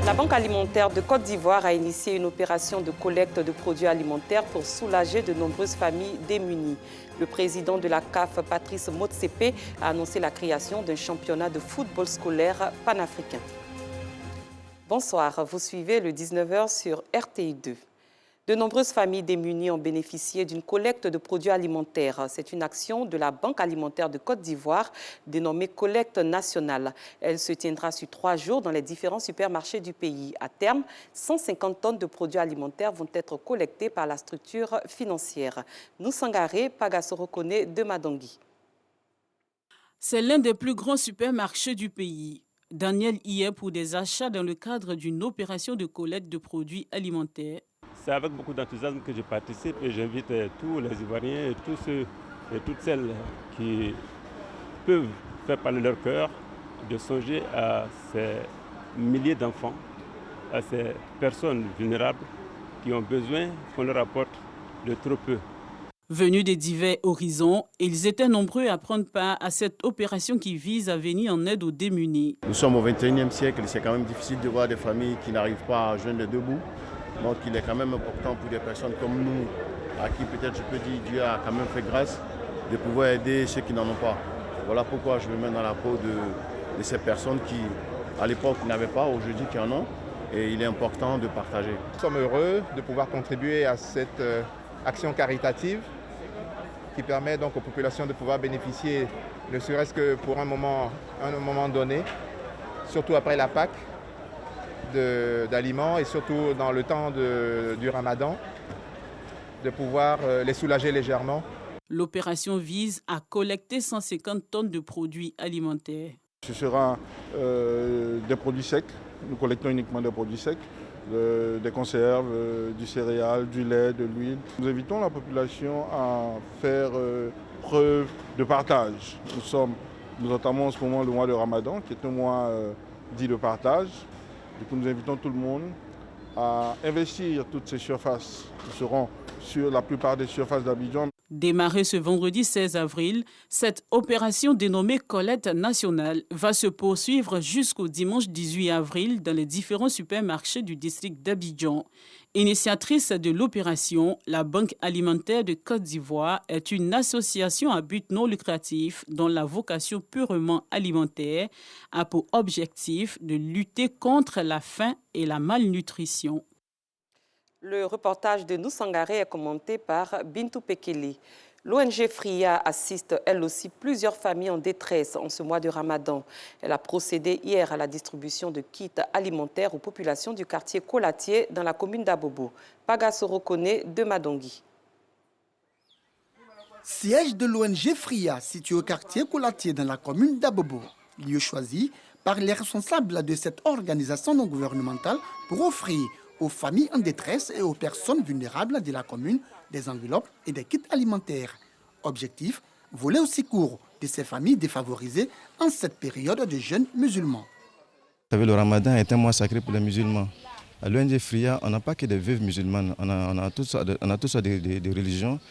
La Banque alimentaire de Côte d'Ivoire a initié une opération de collecte de produits alimentaires pour soulager de nombreuses familles démunies. Le président de la CAF, Patrice Motsepe, a annoncé la création d'un championnat de football scolaire panafricain. Bonsoir, vous suivez le 19h sur RTI2. De nombreuses familles démunies ont bénéficié d'une collecte de produits alimentaires. C'est une action de la Banque alimentaire de Côte d'Ivoire dénommée Collecte nationale. Elle se tiendra sur 3 jours dans les différents supermarchés du pays. À terme, 150 tonnes de produits alimentaires vont être collectées par la structure financière. Nousangaré Pagasorokone de Madangui. C'est l'un des plus grands supermarchés du pays. Daniel y est pour des achats dans le cadre d'une opération de collecte de produits alimentaires. C'est avec beaucoup d'enthousiasme que je participe et j'invite tous les Ivoiriens et tous ceux et toutes celles qui peuvent faire parler leur cœur de songer à ces milliers d'enfants, à ces personnes vulnérables qui ont besoin qu'on leur apporte de trop peu. Venus de divers horizons, ils étaient nombreux à prendre part à cette opération qui vise à venir en aide aux démunis. Nous sommes au XXIe siècle et c'est quand même difficile de voir des familles qui n'arrivent pas à joindre debout. Donc il est quand même important pour des personnes comme nous, à qui peut-être je peux dire Dieu a quand même fait grâce, de pouvoir aider ceux qui n'en ont pas. Voilà pourquoi je me mets dans la peau de ces personnes qui, à l'époque, n'avaient pas, aujourd'hui qui en ont. Et il est important de partager. Nous sommes heureux de pouvoir contribuer à cette action caritative qui permet donc aux populations de pouvoir bénéficier, ne serait-ce que pour un moment donné, surtout après la Pâque, d'aliments et surtout dans le temps du Ramadan, de pouvoir les soulager légèrement. L'opération vise à collecter 150 tonnes de produits alimentaires. Ce sera des produits secs, nous collectons uniquement des produits secs, des conserves, du céréal, du lait, de l'huile. Nous invitons la population à faire preuve de partage. Nous entamons en ce moment le mois de Ramadan, qui est un mois dit de partage. Du coup, nous invitons tout le monde à investir toutes ces surfaces qui seront sur la plupart des surfaces d'Abidjan. Démarrée ce vendredi 16 avril, cette opération dénommée Collecte nationale va se poursuivre jusqu'au dimanche 18 avril dans les différents supermarchés du district d'Abidjan. Initiatrice de l'opération, la Banque alimentaire de Côte d'Ivoire est une association à but non lucratif dont la vocation purement alimentaire a pour objectif de lutter contre la faim et la malnutrition. Le reportage de Nousangaré est commenté par Bintou Pekele. L'ONG Fria assiste elle aussi plusieurs familles en détresse en ce mois de Ramadan. Elle a procédé hier à la distribution de kits alimentaires aux populations du quartier Kolatié dans la commune d'Abobo. Pagasorokone de Madangui. Siège de l'ONG Fria situé au quartier Kolatié dans la commune d'Abobo. Lieu choisi par les responsables de cette organisation non gouvernementale pour offrir aux familles en détresse et aux personnes vulnérables de la commune des enveloppes et des kits alimentaires. Objectif, voler au secours de ces familles défavorisées en cette période de jeûne musulman. Vous savez, le ramadan est un mois sacré pour les musulmans. À l'ONG Fria, on n'a pas que des veuves musulmanes, on a toutes sortes de religions.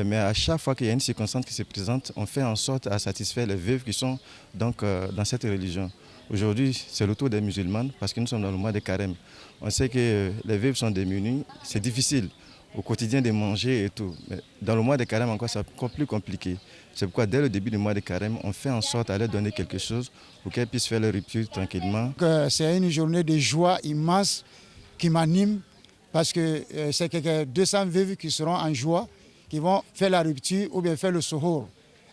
Mais à chaque fois qu'il y a une circonstance qui se présente, on fait en sorte à satisfaire les veuves qui sont donc dans cette religion. Aujourd'hui, c'est le tour des musulmanes parce que nous sommes dans le mois de carême. On sait que les veuves sont démunies, c'est difficile au quotidien de manger et tout. Mais dans le mois de carême, encore, c'est encore plus compliqué. C'est pourquoi dès le début du mois de carême, on fait en sorte à leur donner quelque chose pour qu'elles puissent faire leur rupture tranquillement. C'est une journée de joie immense qui m'anime parce que c'est que 200 veuves qui seront en joie, qui vont faire la rupture ou bien faire le sohor.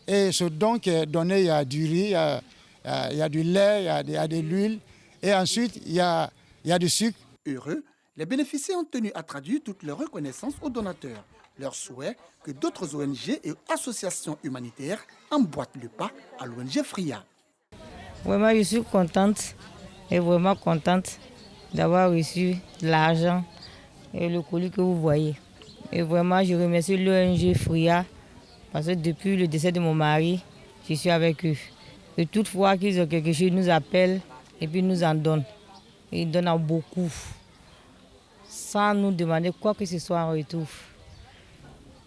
Et ce don qui est donné, il y a du riz, il y a du lait, il y a de l'huile et ensuite il y a du sucre. Heureux, les bénéficiaires ont tenu à traduire toute leur reconnaissance aux donateurs. Leur souhait que d'autres ONG et associations humanitaires emboîtent le pas à l'ONG Fria. Vraiment, je suis contente et vraiment contente d'avoir reçu l'argent et le colis que vous voyez. Et vraiment, je remercie l'ONG Fria parce que depuis le décès de mon mari, je suis avec eux. Et toutefois qu'ils ont quelque chose, ils nous appellent et puis ils nous en donnent. Ils donnent en beaucoup, sans nous demander quoi que ce soit en retour.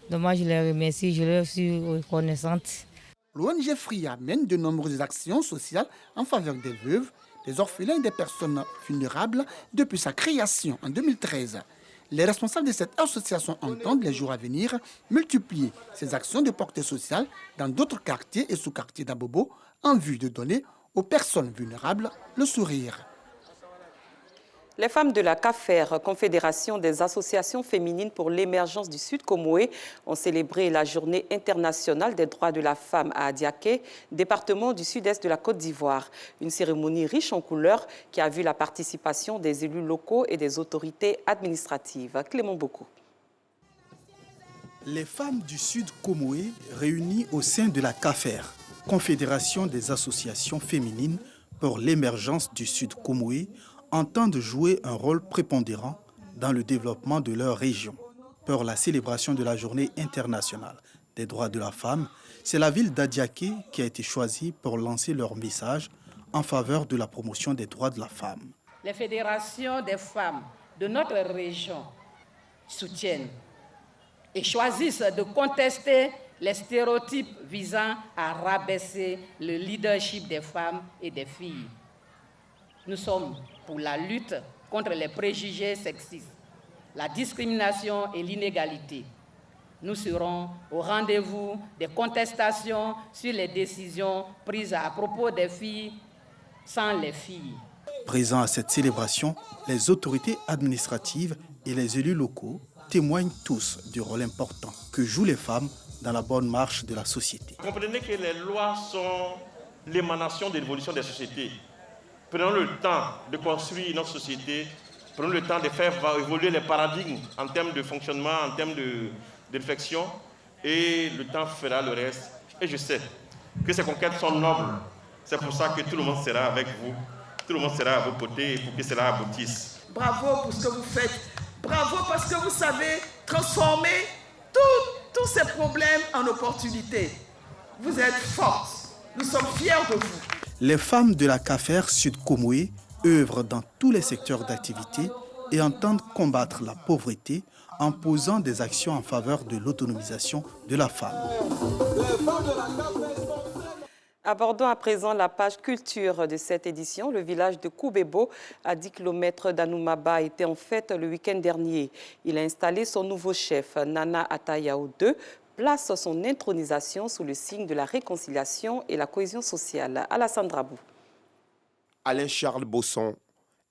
Donc moi, je les remercie, je leur suis reconnaissante. L'ONG Fria mène de nombreuses actions sociales en faveur des veuves, des orphelins et des personnes vulnérables depuis sa création en 2013. Les responsables de cette association entendent les jours à venir multiplier ces actions de portée sociale dans d'autres quartiers et sous-quartiers d'Abobo en vue de donner aux personnes vulnérables le sourire. Les femmes de la CAFER, Confédération des associations féminines pour l'émergence du Sud Comoé, ont célébré la journée internationale des droits de la femme à Adiaké, département du sud-est de la Côte d'Ivoire. Une cérémonie riche en couleurs qui a vu la participation des élus locaux et des autorités administratives. Clément Beaucoup. Les femmes du Sud Comoé réunies au sein de la CAFER, Confédération des associations féminines pour l'émergence du Sud Comoé, entendent jouer un rôle prépondérant dans le développement de leur région. Pour la célébration de la Journée internationale des droits de la femme, c'est la ville d'Adiaké qui a été choisie pour lancer leur message en faveur de la promotion des droits de la femme. Les fédérations des femmes de notre région soutiennent et choisissent de contester les stéréotypes visant à rabaisser le leadership des femmes et des filles. Nous sommes pour la lutte contre les préjugés sexistes, la discrimination et l'inégalité. Nous serons au rendez-vous des contestations sur les décisions prises à propos des filles sans les filles. Présents à cette célébration, les autorités administratives et les élus locaux témoignent tous du rôle important que jouent les femmes dans la bonne marche de la société. Comprenez que les lois sont l'émanation de l'évolution des sociétés. Prenons le temps de construire notre société, prenons le temps de faire évoluer les paradigmes en termes de fonctionnement, en termes de réflexion, et le temps fera le reste. Et je sais que ces conquêtes sont nobles. C'est pour ça que tout le monde sera avec vous, tout le monde sera à vos côtés pour que cela aboutisse. Bravo pour ce que vous faites. Bravo parce que vous savez transformer tous ces problèmes en opportunités. Vous êtes fortes. Nous sommes fiers de vous. Les femmes de la CAFER Sud Comoé œuvrent dans tous les secteurs d'activité et entendent combattre la pauvreté en posant des actions en faveur de l'autonomisation de la femme. Abordons à présent la page culture de cette édition. Le village de Koubebo, à 10 km d'Anoumaba, était en fête le week-end dernier. Il a installé son nouveau chef, Nana Atayao II, place son intronisation sous le signe de la réconciliation et la cohésion sociale. Alassane Drabou. Alain-Charles Bosson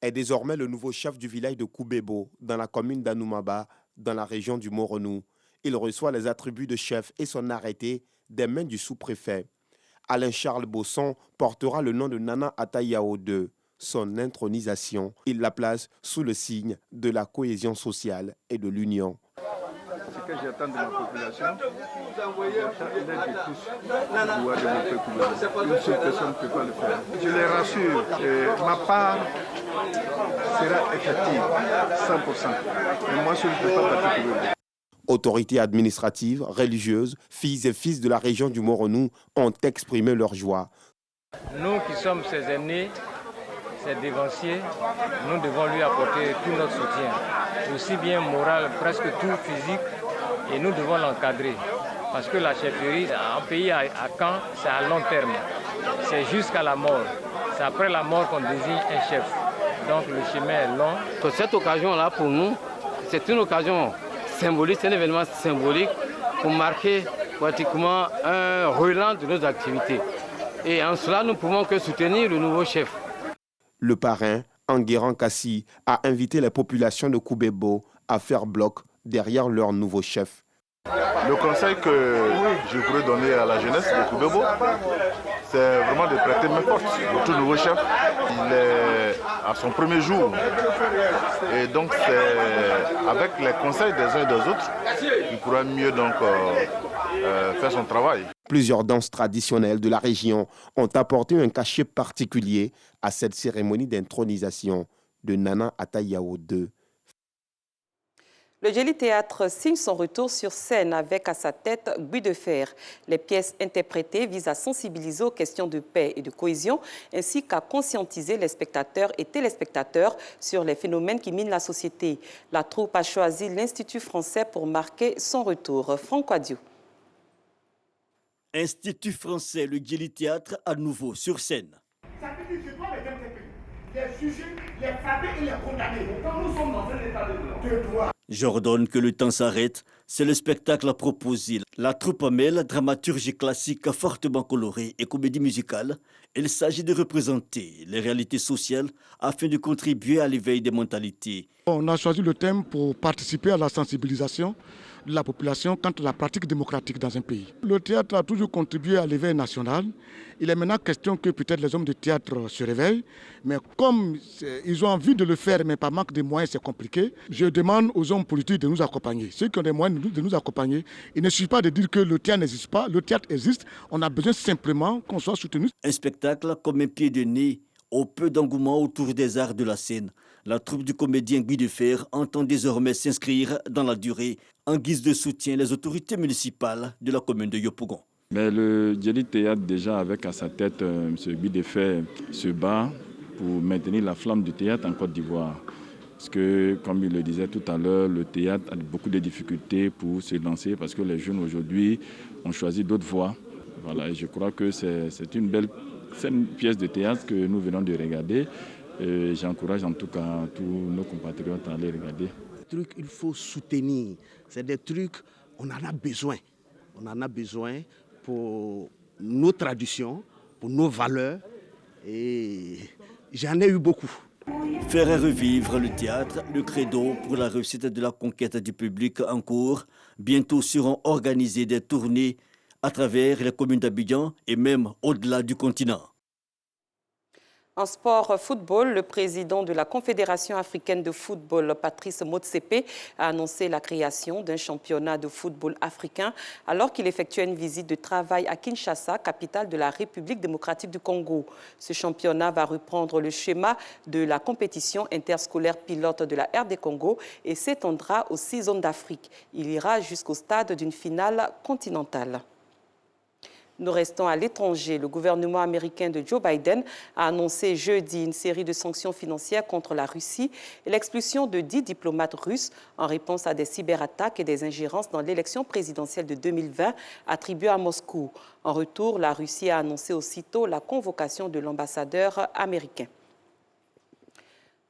est désormais le nouveau chef du village de Koubebo, dans la commune d'Anoumaba, dans la région du Moronou. Il reçoit les attributs de chef et son arrêté des mains du sous-préfet. Alain-Charles Bosson portera le nom de Nana Atayao II. Son intronisation, il la place sous le signe de la cohésion sociale et de l'union. Ce que j'attends de ma population, l'aide de tous, pouvoir développer Koubebo. Une seule personne ne peut pas le faire. Je les rassure, ma part sera effective, 100%. Mais moi, je ne peux pas partir Koubebo. Autorités administratives, religieuses, filles et fils de la région du Moronou ont exprimé leur joie. Nous qui sommes ses aînés, ses dévanciers, nous devons lui apporter tout notre soutien, aussi bien moral, presque tout physique, et nous devons l'encadrer. Parce que la chefferie, un pays à Caen, c'est à long terme. C'est jusqu'à la mort. C'est après la mort qu'on désigne un chef. Donc le chemin est long. Pour cette occasion-là, pour nous, c'est une occasion symbolique, c'est un événement symbolique pour marquer pratiquement un relan de nos activités. Et en cela, nous ne pouvons que soutenir le nouveau chef. Le parrain, Enguerrand Kassi, a invité les populations de Koubebo à faire bloc derrière leur nouveau chef. Le conseil que je pourrais donner à la jeunesse de Koubebo, c'est vraiment de prêter main forte. Le tout nouveau chef, il est à son premier jour. Et donc, c'est avec les conseils des uns et des autres, il pourra mieux donc, faire son travail. Plusieurs danses traditionnelles de la région ont apporté un cachet particulier à cette cérémonie d'intronisation de Nana Atayao II. Le Djeli Théâtre signe son retour sur scène avec à sa tête Buis de Fer. Les pièces interprétées visent à sensibiliser aux questions de paix et de cohésion, ainsi qu'à conscientiser les spectateurs et téléspectateurs sur les phénomènes qui minent la société. La troupe a choisi l'Institut français pour marquer son retour. Franck Quadiou. Institut français, le Djeli Théâtre à nouveau sur scène. les juger, les frapper et les condamner. Quand nous sommes dans un état de droit. J'ordonne que le temps s'arrête. C'est le spectacle proposé. La troupe mêle dramaturgie classique fortement colorée et comédie musicale. Il s'agit de représenter les réalités sociales afin de contribuer à l'éveil des mentalités. On a choisi le thème pour participer à la sensibilisation de la population quant à la pratique démocratique dans un pays. Le théâtre a toujours contribué à l'éveil national. Il est maintenant question que peut-être les hommes de théâtre se réveillent, mais comme ils ont envie de le faire, mais par manque de moyens, c'est compliqué. Je demande aux hommes politiques de nous accompagner. Ceux qui ont des moyens de nous accompagner, il ne suffit pas de dire que le théâtre n'existe pas. Le théâtre existe. On a besoin simplement qu'on soit soutenu. Un spectacle comme un pied de nez au peu d'engouement autour des arts de la scène. La troupe du comédien Guy Defer entend désormais s'inscrire dans la durée en guise de soutien les autorités municipales de la commune de Yopougon. Mais le Djeli Théâtre, déjà avec à sa tête M. Guy Defer, se bat pour maintenir la flamme du théâtre en Côte d'Ivoire. Parce que, comme il le disait tout à l'heure, le théâtre a beaucoup de difficultés pour se lancer parce que les jeunes aujourd'hui ont choisi d'autres voies. Voilà, et je crois que c'est une pièce de théâtre que nous venons de regarder. J'encourage en tout cas tous nos compatriotes à aller regarder. Trucs, il faut soutenir. C'est des trucs, on en a besoin. On en a besoin pour nos traditions, pour nos valeurs. Et j'en ai eu beaucoup. Faire revivre le théâtre, le credo pour la réussite de la conquête du public en cours. Bientôt seront organisées des tournées à travers les communes d'Abidjan et même au-delà du continent. En sport football, le président de la Confédération africaine de football, Patrice Motsepe, a annoncé la création d'un championnat de football africain alors qu'il effectuait une visite de travail à Kinshasa, capitale de la République démocratique du Congo. Ce championnat va reprendre le schéma de la compétition interscolaire pilote de la RD Congo et s'étendra aux 6 zones d'Afrique. Il ira jusqu'au stade d'une finale continentale. Nous restons à l'étranger. Le gouvernement américain de Joe Biden a annoncé jeudi une série de sanctions financières contre la Russie et l'expulsion de 10 diplomates russes en réponse à des cyberattaques et des ingérences dans l'élection présidentielle de 2020 attribuée à Moscou. En retour, la Russie a annoncé aussitôt la convocation de l'ambassadeur américain.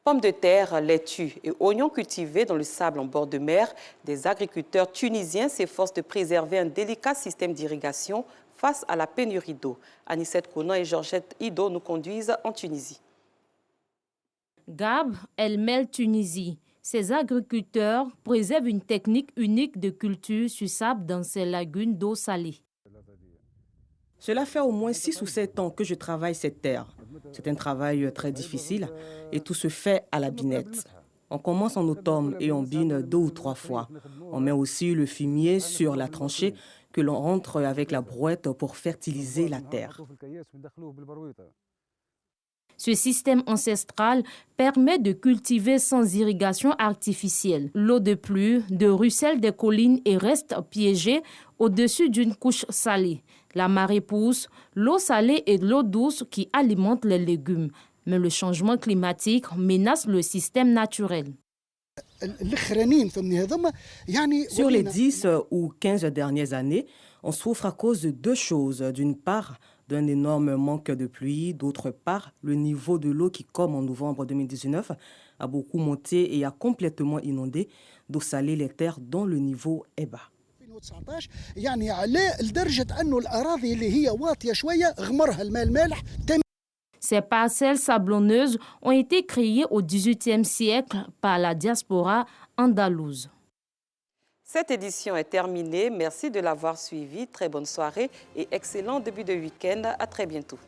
Pommes de terre, laitues et oignons cultivés dans le sable en bord de mer, des agriculteurs tunisiens s'efforcent de préserver un délicat système d'irrigation face à la pénurie d'eau. Anissette Konan et Georgette Ido nous conduisent en Tunisie. Gab El Mel Tunisie. Ces agriculteurs préservent une technique unique de culture sur sable dans ces lagunes d'eau salée. Cela fait au moins 6 ou 7 ans que je travaille cette terre. C'est un travail très difficile et tout se fait à la binette. On commence en automne et on bine 2 ou 3 fois. On met aussi le fumier sur la tranchée que l'on rentre avec la brouette pour fertiliser la terre. Ce système ancestral permet de cultiver sans irrigation artificielle. L'eau de pluie de ruisselle des collines et reste piégée au-dessus d'une couche salée. La marée pousse, l'eau salée et l'eau douce qui alimentent les légumes. Mais le changement climatique menace le système naturel. Sur les 10 ou 15 dernières années, on souffre à cause de 2 choses. D'une part, d'un énorme manque de pluie. D'autre part, le niveau de l'eau qui, comme en novembre 2019, a beaucoup monté et a complètement inondé d'eau salée les terres dont le niveau est bas. Ces parcelles sablonneuses ont été créées au XVIIIe siècle par la diaspora andalouse. Cette édition est terminée. Merci de l'avoir suivi. Très bonne soirée et excellent début de week-end. À très bientôt.